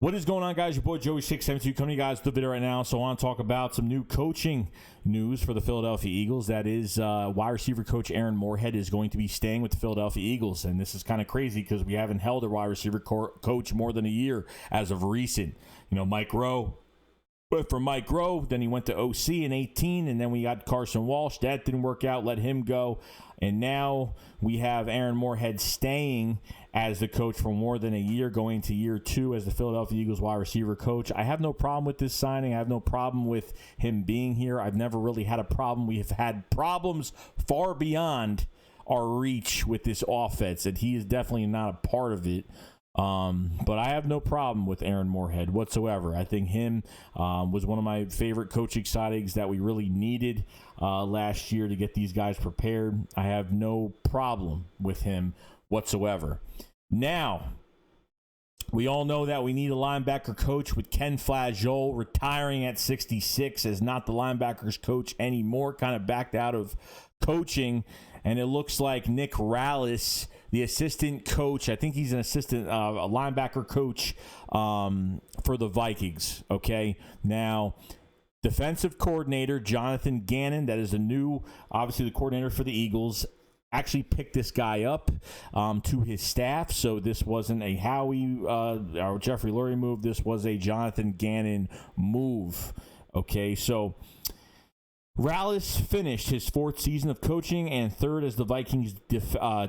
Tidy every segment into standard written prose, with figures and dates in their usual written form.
What is going on, guys? Your boy Joey672 coming to you guys with the video right now. So I want to talk about some new coaching news for the Philadelphia Eagles. That is, wide receiver coach Aaron Moorehead is going to be staying with the Philadelphia Eagles. And this is kind of crazy because we haven't held a wide receiver coach more than a year as of recent. You know, Mike Rowe went from Mike Rowe, then he went to OC in 18, and then we got Carson Walsh. That didn't work out, let him go. And now we have Aaron Moorehead staying as the coach for more than a year, going to year 2 as the Philadelphia Eagles wide receiver coach. I have no problem with this signing. I have no problem with him being here. I've never really had a problem. We have had problems far beyond our reach with this offense, and he is definitely not a part of it. But I have no problem with Aaron Moorehead whatsoever. I think him was one of my favorite coaching signings that we really needed last year to get these guys prepared. I have no problem with him whatsoever. Now, we all know that we need a linebacker coach with Ken Flajole retiring at 66 as not the linebackers coach anymore, kind of backed out of coaching. And it looks like Nick Rallis, the assistant coach, I think he's an assistant a linebacker coach for the Vikings, okay? Now, defensive coordinator Jonathan Gannon, that is the new, obviously the coordinator for the Eagles, actually picked this guy up to his staff. So this wasn't a Howie or Jeffrey Lurie move. This was a Jonathan Gannon move, okay? So Rallis finished his 4th season of coaching and 3rd as the Vikings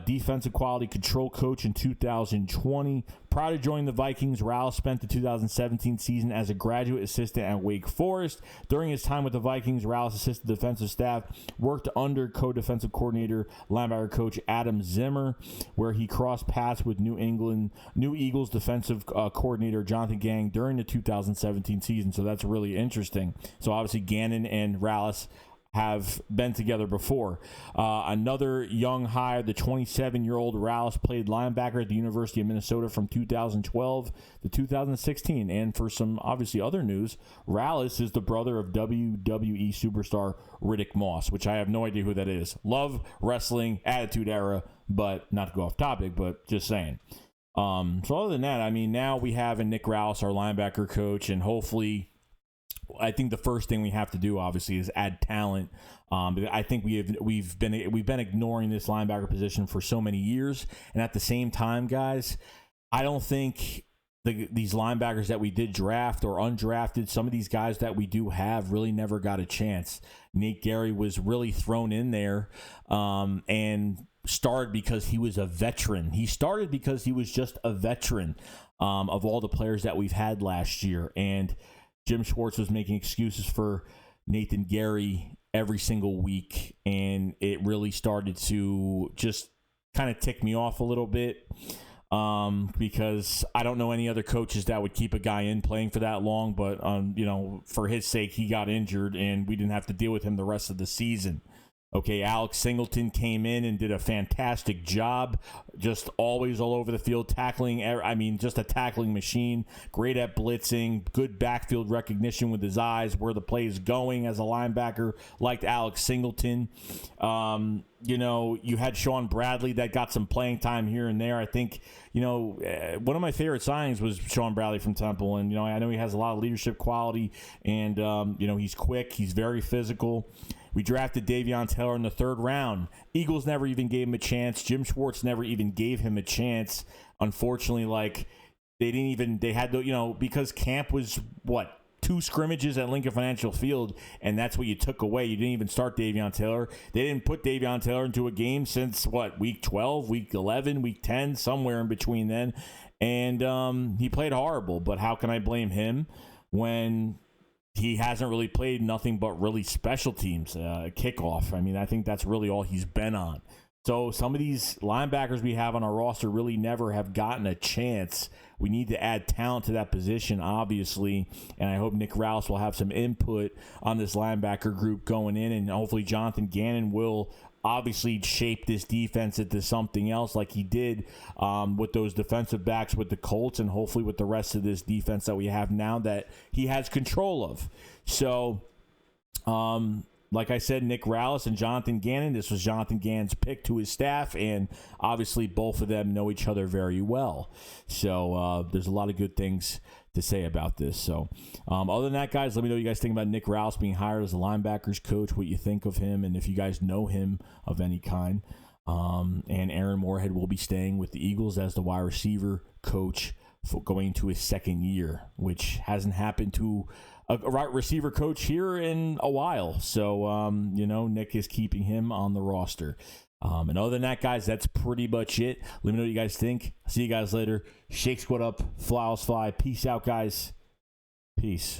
defensive quality control coach in 2020. Prior to joining the Vikings, Rallis spent the 2017 season as a graduate assistant at Wake Forest. During his time with the Vikings, Rallis assisted the defensive staff, worked under co-defensive coordinator linebacker coach Adam Zimmer, where he crossed paths with New Eagles defensive coordinator Jonathan Gannon during the 2017 season. So that's really interesting. So obviously Gannon and Rallis have been together before. Another young hire, the 27-year-old Rallis played linebacker at the University of Minnesota from 2012 to 2016. And for some obviously other news, Rallis is the brother of WWE superstar Riddick Moss, which I have no idea who that is. Love wrestling, Attitude Era, but not to go off topic, but just saying. So other than that, I mean, now we have a Nick Rallis, our linebacker coach, and hopefully I think the first thing we have to do, obviously, is add talent. I think we've been ignoring this linebacker position for so many years, and at the same time, guys, I don't think these linebackers that we did draft or undrafted, some of these guys that we do have really never got a chance. Nate Gary was really thrown in there and started because he was a veteran. He started because he was just a veteran of all the players that we've had last year, and Jim Schwartz was making excuses for Nathan Gary every single week, and it really started to just kind of tick me off a little bit because I don't know any other coaches that would keep a guy in playing for that long, but you know, for his sake, he got injured, and we didn't have to deal with him the rest of the season. Okay, Alex Singleton came in and did a fantastic job, just always all over the field, tackling, I mean, just a tackling machine, great at blitzing, good backfield recognition with his eyes, where the play is going as a linebacker, liked Alex Singleton. You know, you had Sean Bradley that got some playing time here and there. I think, you know, one of my favorite signings was Sean Bradley from Temple, and, you know, I know he has a lot of leadership quality, and, you know, he's quick, he's very physical. We drafted Davion Taylor in the 3rd round. Eagles never even gave him a chance. Jim Schwartz never even gave him a chance. Unfortunately, like, they had to, you know, because camp was, 2 scrimmages at Lincoln Financial Field, and that's what you took away. You didn't even start Davion Taylor. They didn't put Davion Taylor into a game since, week 12, week 11, week 10, somewhere in between then. And he played horrible, but how can I blame him when he hasn't really played nothing but really special teams, kickoff? I mean, I think that's really all he's been on. So some of these linebackers we have on our roster really never have gotten a chance. We need to add talent to that position, obviously, and I hope Nick Rallis will have some input on this linebacker group going in, and hopefully Jonathan Gannon will obviously shape this defense into something else like he did with those defensive backs with the Colts, and hopefully with the rest of this defense that we have now that he has control of. So like I said, Nick Rallis and Jonathan Gannon, this was Jonathan Gannon's pick to his staff, and obviously both of them know each other very well. So there's a lot of good things to say about this. So other than that, guys, let me know what you guys think about Nick Rallis being hired as a linebackers coach, what you think of him, and if you guys know him of any kind. And Aaron Moorehead will be staying with the Eagles as the wide receiver coach for going into his second year, which hasn't happened to a wide receiver coach here in a while. So, Nick is keeping him on the roster. And other than that, guys, that's pretty much it. Let me know what you guys think. See you guys later. Shake Squad up. Flowers fly. Peace out, guys. Peace.